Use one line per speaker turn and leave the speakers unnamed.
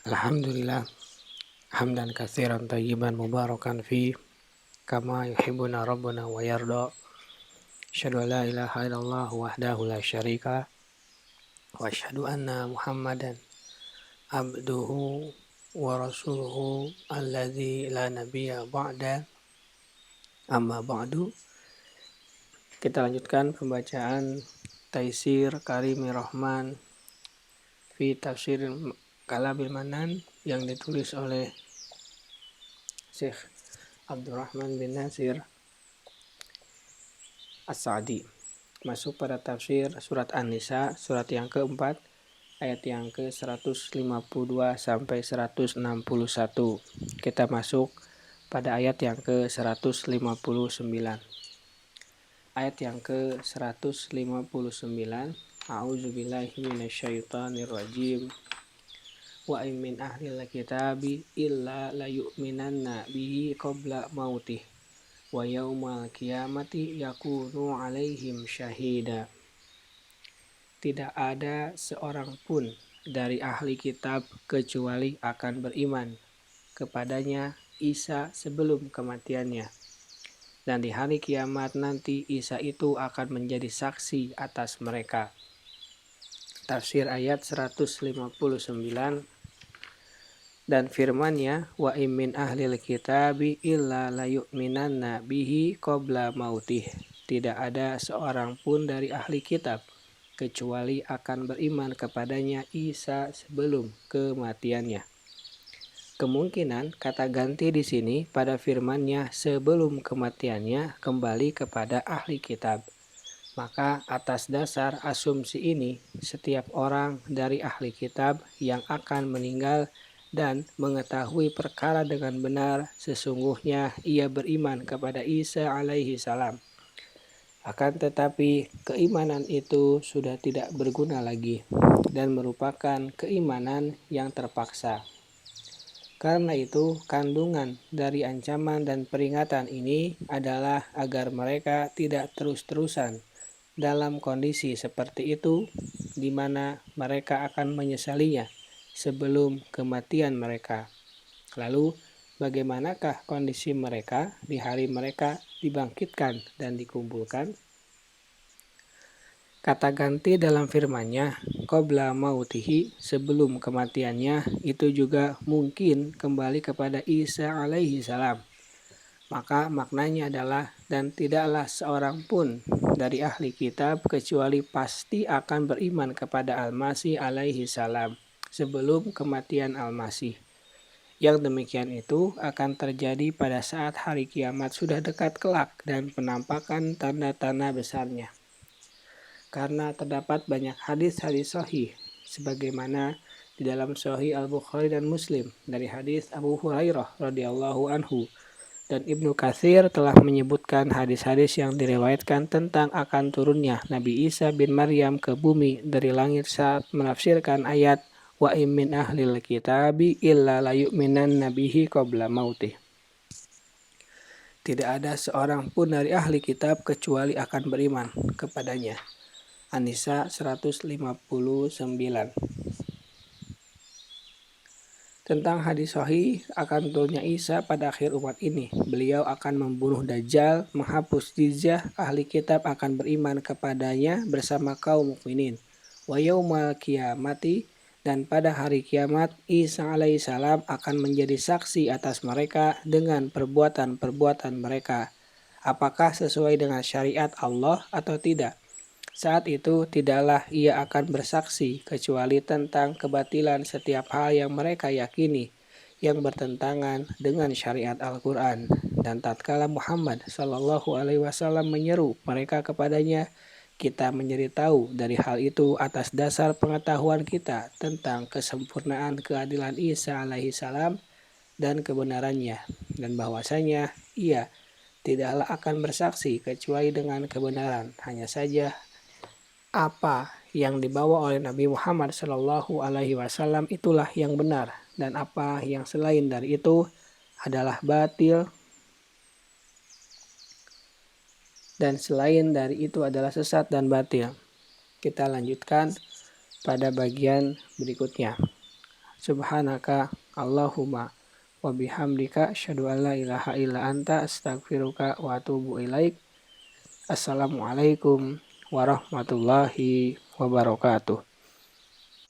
Alhamdulillah, hamdan katsiran tayyiban mubarakan fi kama yuhibbuna rabbuna wa yarda. Asyhadu an la ilaha illallah wahdahu la syarika wa asyhadu anna Muhammadan abduhu wa rasuluhu alladzi la nabiyya ba'da. Amma ba'du. Kita lanjutkan pembacaan Taisir Karimir Rahman fi Tafsir Kalamil Manan yang ditulis oleh Syekh Abdurrahman bin Nasir As-Sa'di. Masuk pada tafsir surat An-Nisa, surat yang keempat, ayat yang ke-152 sampai 161. Kita masuk pada ayat yang ke-159. Ayat yang ke-159. A'udzubillahi minasyaitonirrajim. Wa in min ahlil kitabi illa layu'minanna bihi qabla mautih wa yaumal qiyamati yakunu alaihim syahida. Tidak ada seorang pun dari ahli kitab kecuali akan beriman kepadanya Isa sebelum kematiannya. Dan di hari kiamat nanti Isa itu akan menjadi saksi atas mereka. Tafsir ayat 159 dan firman-Nya, wa min ahlil kitabi illa layu'minanna bihi qabla mautih. Tidak ada seorang pun dari ahli kitab kecuali akan beriman kepadanya Isa sebelum kematiannya. Kemungkinan kata ganti di sini pada firman-Nya sebelum kematiannya kembali kepada ahli kitab. Maka atas dasar asumsi ini, setiap orang dari ahli kitab yang akan meninggal dan mengetahui perkara dengan benar, sesungguhnya ia beriman kepada Isa alaihi salam. Akan tetapi keimanan itu sudah tidak berguna lagi dan merupakan keimanan yang terpaksa. Karena itu, kandungan dari ancaman dan peringatan ini adalah agar mereka tidak terus-terusan dalam kondisi seperti itu, di mana mereka akan menyesalinya sebelum kematian mereka. Lalu, bagaimanakah kondisi mereka di hari mereka dibangkitkan dan dikumpulkan? Kata ganti dalam firman-Nya, qabla mautihi, sebelum kematiannya, itu juga mungkin kembali kepada Isa alaihi salam. Maka maknanya adalah, dan tidaklah seorang pun dari ahli kitab kecuali pasti akan beriman kepada Al-Masih alaihi salam sebelum kematian Al-Masih. Yang demikian itu akan terjadi pada saat hari kiamat sudah dekat kelak dan penampakan tanda-tanda besarnya. Karena terdapat banyak hadis-hadis sahih sebagaimana di dalam Sahih Al-Bukhari dan Muslim dari hadis Abu Hurairah radhiyallahu anhu. Dan Ibnu Katsir telah menyebutkan hadis-hadis yang diriwayatkan tentang akan turunnya Nabi Isa bin Maryam ke bumi dari langit saat menafsirkan ayat wa in min ahlil kitabi illa layu'minanna bihi qabla mautih. Tidak ada seorang pun dari ahli kitab kecuali akan beriman kepadanya. An-Nisa 159. Tentang hadis sahih akan turunnya Isa pada akhir umat ini. Beliau akan membunuh Dajjal, menghapus jizyah, ahli kitab akan beriman kepadanya bersama kaum mukminin. Wa yaumal qiyamati, dan pada hari kiamat Isa alaihissalam akan menjadi saksi atas mereka dengan perbuatan-perbuatan mereka. Apakah sesuai dengan syariat Allah atau tidak? Saat itu tidaklah ia akan bersaksi kecuali tentang kebatilan setiap hal yang mereka yakini yang bertentangan dengan syariat Al-Quran. Dan tatkala Muhammad SAW menyeru mereka kepadanya, kita menjadi tahu dari hal itu atas dasar pengetahuan kita tentang kesempurnaan keadilan Isa alaihissalam dan kebenarannya, dan bahwasanya ia tidaklah akan bersaksi kecuali dengan kebenaran. Hanya saja apa yang dibawa oleh Nabi Muhammad SAW itulah yang benar, dan apa yang selain dari itu adalah batil, dan selain dari itu adalah sesat dan batil. Kita lanjutkan pada bagian berikutnya. Subhanaka Allahumma wa bihamdika asyhadu an la ilaha illa anta astaghfiruka wa atubu ilaik. Assalamualaikum warahmatullahi wabarakatuh.